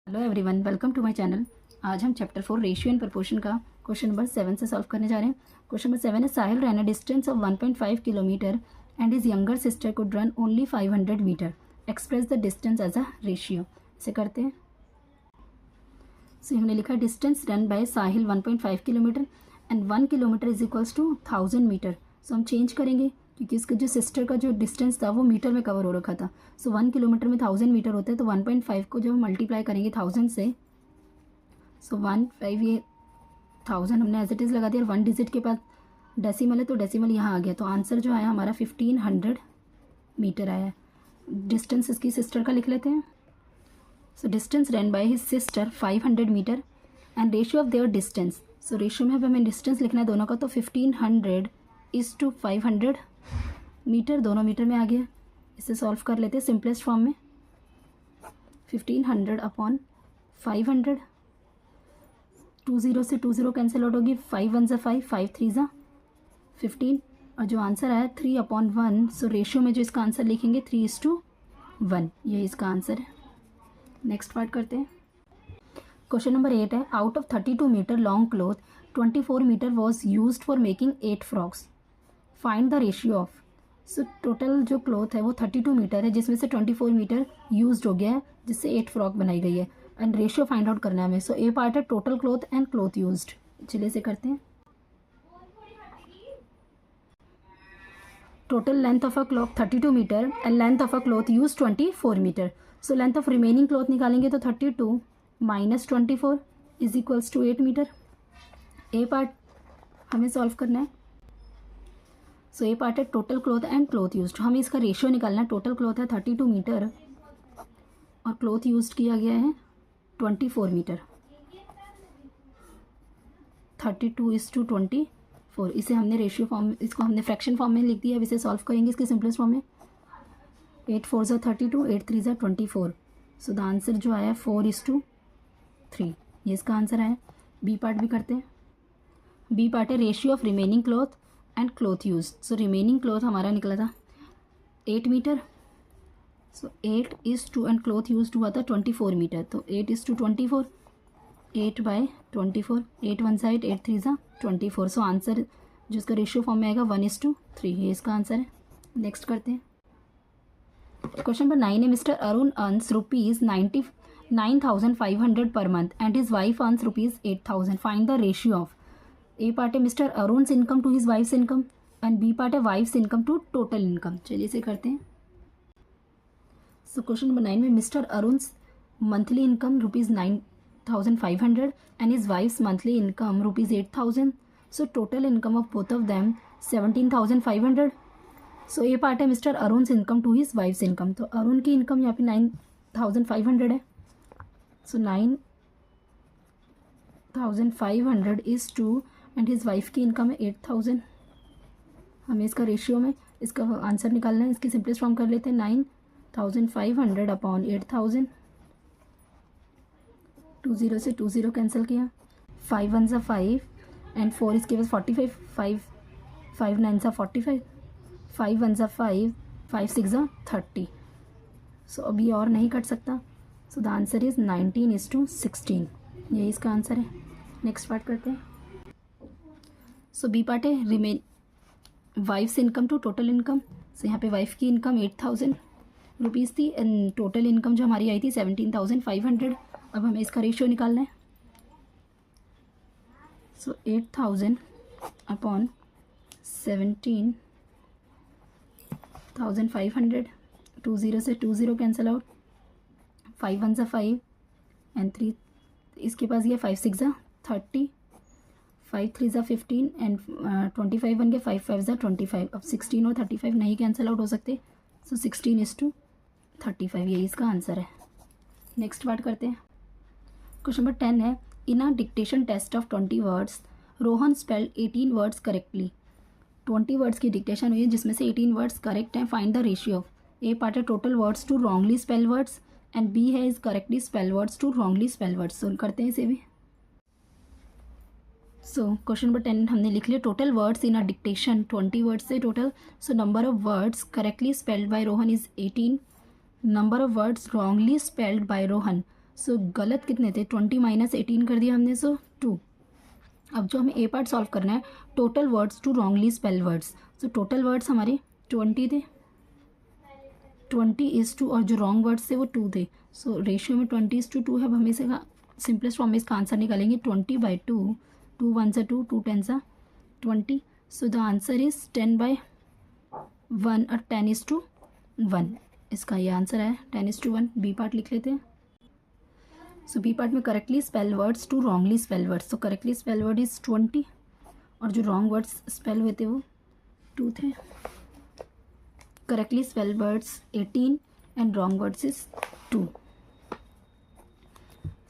Hello everyone, welcome to my channel. आज हम chapter 4 ratio and proportion का question number 7 से सॉल्व करने जा रहे हैं। क्वेश्चन नंबर 7 है, Sahil run a distance of 1.5 kilometre and his younger sister could run only 500 metre. Express the distance as a ratio. इसे करते हैं। सो हमने लिखा distance run by Sahil 1.5 kilometre and 1 kilometre is equals to 1000 metre. सो हम change करेंगे क्योंकि इसका जो सिस्टर का जो डिस्टेंस था वो मीटर में कवर हो रखा था। सो 1 किलोमीटर में 1000 मीटर होता है, तो 1.5 को जब हम मल्टीप्लाई करेंगे 1000 से, सो 1.5 ये 1000 हमने एज इट इज़ लगा दिया और 1 डिजिट के बाद डेसिमल है तो डेसिमल यहाँ आ गया। तो आंसर जो आया हमारा 1500 मीटर आया। डिस्टेंस इसकी सिस्टर का लिख लेते हैं। So distance run by his sister 500 metre and ratio of their distance. So ratio में अब हमें डिस्टेंस लिखना है दोनों का, तो 1500:500 मीटर, दोनों मीटर में आ गया। इसे सॉल्व कर लेते हैं सिंपलेस्ट फॉर्म में। 1500/500, 20 से 20 कैंसिल आउट होगी, 5 1 ज़ा 5, 5 3 ज़ा 15, और जो आंसर आया 3/1। सो रेशियो में जो इसका आंसर लिखेंगे 3:1, यही इसका आंसर है। नेक्स्ट पार्ट करते हैं। क्वेश्चन नंबर 8 है, out of 32 metre long cloth 24 metre was used for making 8 frocks. Find the ratio of. So total जो क्लोथ है वो 32 मीटर है, जिसमें से 24 मीटर यूज्ड हो गया है, जिससे 8 फ्रॉक बनाई गई है, एंड रेशियो फाइंड आउट करना है हमें। सो ए पार्ट है total cloth and cloth used. चलिए से करते हैं। Total length of a cloth 32 metre and length of a cloth use 24 metre. So length of remaining cloth निकालेंगे तो 32 - 24 is equals to 8 metre. A part हमें solve करना है। सो ए पार्ट है total cloth and cloth used. हमें इसका ratio निकालना है। टोटल क्लॉथ है 32 मीटर और क्लॉथ यूज्ड किया गया है 24 मीटर। 32:24। इसे हमने रेशियो फॉर्म, इसको हमने फ्रैक्शन फॉर्म में लिख दिया। अब इसे सॉल्व करेंगे इसके सिंपलेस्ट फॉर्म में। 8 4 ज़ा 32, 8 3 ज़ा 24। सो द आंसर जो आया 4:3, ये इसका आंसर है। बी पार्ट भी करते हैं। बी पार्ट है ratio of remaining cloth and cloth use. So remaining cloth हमारा निकला था 8 metre. So 8:2 and cloth use हुआ था 24 मीटर, तो 8:24, 8/24, 8 1 ज़ा 8, 8 3 ज़ा 24। सो आंसर जो इसका रेशियो फॉर्म में आएगा 1:3, ये इसका आंसर है। नेक्स्ट करते हैं। क्वेश्चन नंबर 9 है, mister Arun earns ₹99,500 per month and his wife earns ₹8,000। Find the ratio of. A part है mister Arun's income to his wife's income and B part है wife's income to total income. चलिए इसे करते हैं। So question number 9 में mister Arun's monthly income ₹9,500 and his wife's monthly income ₹8,000। So total income of both of them 17,500। So ये part है mister Arun's income to his wife's income. तो अरुण की income यहाँ पे 9,500 है। So 9,500 is to and his wife की income है 8,000। हमें इसका रेशियो में इसका आंसर निकालना है। इसकी सिंपलेस्ट फॉर्म कर लेते हैं। 9,500/8,000। 20 से 20 कैंसिल किया, 5 1 ज़ा 5 एंड 4 इसके पास 45, 5 9 ज़ा 45, 5 1 ज़ा 5, 5 6 ज़ा 30। सो अभी और नहीं कट सकता। सो द आंसर इज 19:16, यही इसका आंसर है। नेक्स्ट पार्ट करते हैं। सो बी पार्ट है wife's income to total income. So यहाँ पे वाइफ की इनकम 8,000 रुपीज़ थी एंड टोटल इनकम जो हमारी आई थी 17,500। अब हमें इसका रेशियो निकालना है। सो 8,000/17,500, 20 से 20 कैंसिल आउट, 5 1 ज़ा 5 एंड 3 इसके पास ये 5 6 ज़ा 30, 5 3 ज़ा 15 एंड 25 बन गया, 5 5 ज़ा 25। अब 16 और 35 नहीं कैंसिल आउट हो सकते। सो 16:35, यही इसका आंसर है। नेक्स्ट पार्ट करते हैं। क्वेश्चन नंबर 10 है, in a dictation test of 20 words Rohan spelled 18 words correctly. 20 words की डिक्टेशन हुई है जिसमें से 18 वर्ड्स करेक्ट हैं। Find the ratio of. A part है total words to wrongly spell words and B है is correctly spell words to wrongly spell words. So करते हैं इसे भी। सो क्वेश्चन नंबर 10 हमने लिख लिया। Total words in a dictation 20 words से total. So number of words correctly spelled by Rohan is 18। Number of words wrongly spelled by Rohan. So गलत कितने थे, 20 माइनस 18 कर दिया हमने, सो 2। अब जो हमें ए पार्ट सॉल्व करना है, total words to wrongly spell words. So total words हमारे 20 थे, 20:2, और जो रॉन्ग वर्ड्स थे वो 2 थे। सो रेशियो में 20:2 है। अब हमें इसका सिंपलेस्ट फॉर्म में इसका आंसर निकालेंगे, 20/2, 2 1 सा 2, 2 10 सा 20। सो द आंसर इज़ 10/1 और 10:1। इसका ये आंसर है 10:1। बी पार्ट लिख लेते हैं। सो बी पार्ट में correctly spell words to wrongly spell words. तो करेक्टली स्पेल वर्ड इज़ 20 और जो रॉन्ग वर्ड्स स्पेल हुए थे वो 2 थे। Correctly spell words 18 and wrong words is 2।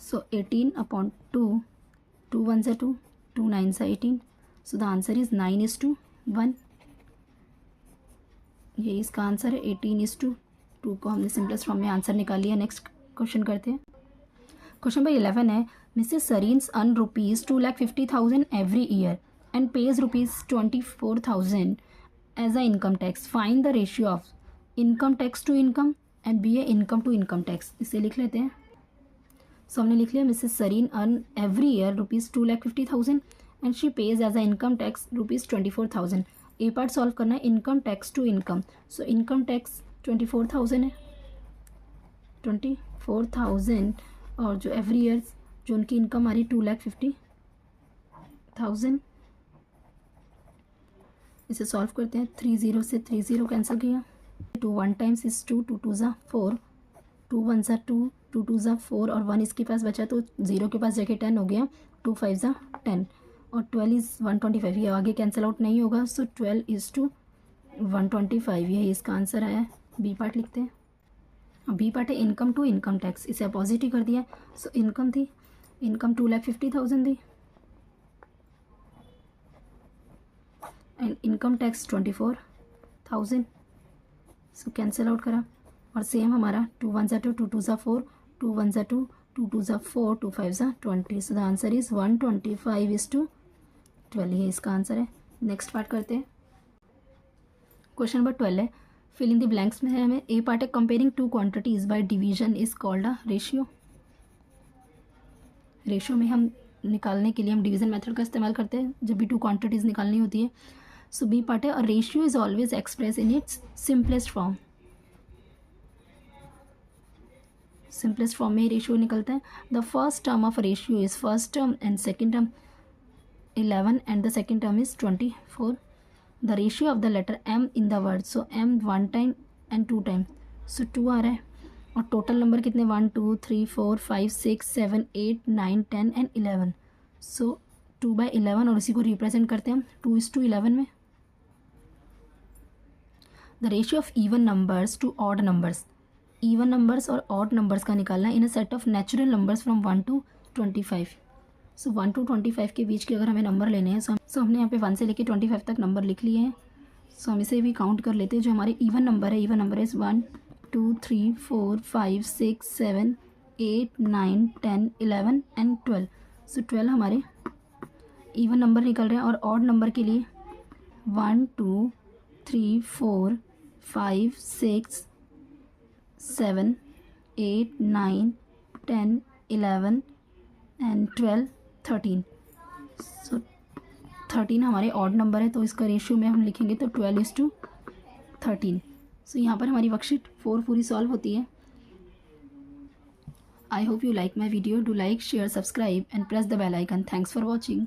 सो 18/2, 2 1 सा 2, 2 9 सा 18। So the answer is 9:1। ये इसका आंसर है। 18:2 को हमने सिंपलेस्ट फॉर्म में आंसर निकाल लिया। नेक्स्ट क्वेश्चन करते हैं। क्वेश्चन नंबर 11 है, Mrs Sareen's earn ₹2,50,000 every year and pays ₹24,000 as a income tax. Find the ratio of income tax to income and B A income to income tax. इसे लिख लेते हैं। सो हमने लिख लिया, Mrs Sareen earn every year ₹2,50,000 and she pays as a income tax ₹24,000। A part solve करना है, income tax to income. So income tax 24,000 है, 24,000, और जो एवरी ईयर जो उनकी इनकम आ रही 2,50,000। इसे सॉल्व करते हैं। 30 से 30 कैंसिल किया, 2 1 टाइम्स इज 2, 2 2 ज़ा 4, 2 1 ज़ा 2, 2 2 ज़ा 4, और 1 इसके पास बचा तो 0 के पास जगह 10 हो गया, 2 5 ज़ा 10, और 12 इज़ 125। ये आगे कैंसिल आउट नहीं होगा। सो 12:125, यही इसका आंसर आया। बी पार्ट लिखते हैं। बी पार्ट है इनकम टू इनकम टैक्स। इसे अपोजिट ही कर दिया। सो इनकम थी, इनकम 2,50,000 थी and income tax 24,000। So cancel out करा, और सेम हमारा 2 1 ज़ा 2, 2 2 ज़ा 4, 2 1 ज़ा 2, 2 2 ज़ा 4, 2 5 ज़ा 20। So the answer is 125:12। ये इसका आंसर है। नेक्स्ट पार्ट करते हैं। क्वेश्चन नंबर 12 है, फिल इन द ब्लैंक्स में है हमें। ए पार्ट है, comparing two quantities by division is called a ratio. Ratio में हम निकालने के लिए हम डिवीजन मेथड का इस्तेमाल करते हैं जब भी 2 क्वांटिटीज निकालनी होती है। सो बी पार्ट है, a ratio is always express in its simplest form. Simplest form में रेशियो निकलता है। The first term of ratio is first term and second term 11 and the second term is 24। The ratio of the letter m in the word, so m 1 time and 2 time, so 2 आ रहा है। और total number कितने, 1 2 3 4 5 6 7 8 9 10 and 11। सो 2/11, और उसी को represent करते हैं हम 2:11 में। The ratio of even numbers to odd numbers. Even numbers और ऑड नंबर्स का निकालना है in a set of natural numbers from 1 to 25। So 1 to 25 के बीच के अगर हमें नंबर लेने हैं, सो हमने यहाँ पे 1 से लेके 25 तक नंबर लिख लिए हैं। सो हम इसे भी काउंट कर लेते हैं। जो हमारे इवन नंबर है, इवन नंबर इज़ 1 2 3 4 5 6 7 8 9 10 11 एंड 12। सो 12 हमारे इवन नंबर निकल रहे हैं। और ऑड नंबर के लिए 1 2 3 4 5 6 7 8 9 10 11 एंड 12 13। सो 13 हमारे ऑड नंबर है, तो इसका रेशियो में हम लिखेंगे तो 12:13। सो यहाँ पर हमारी वर्कशीट 4 पूरी सॉल्व होती है। I hope you like my video. Do like, share, subscribe and press the bell icon. Thanks for watching.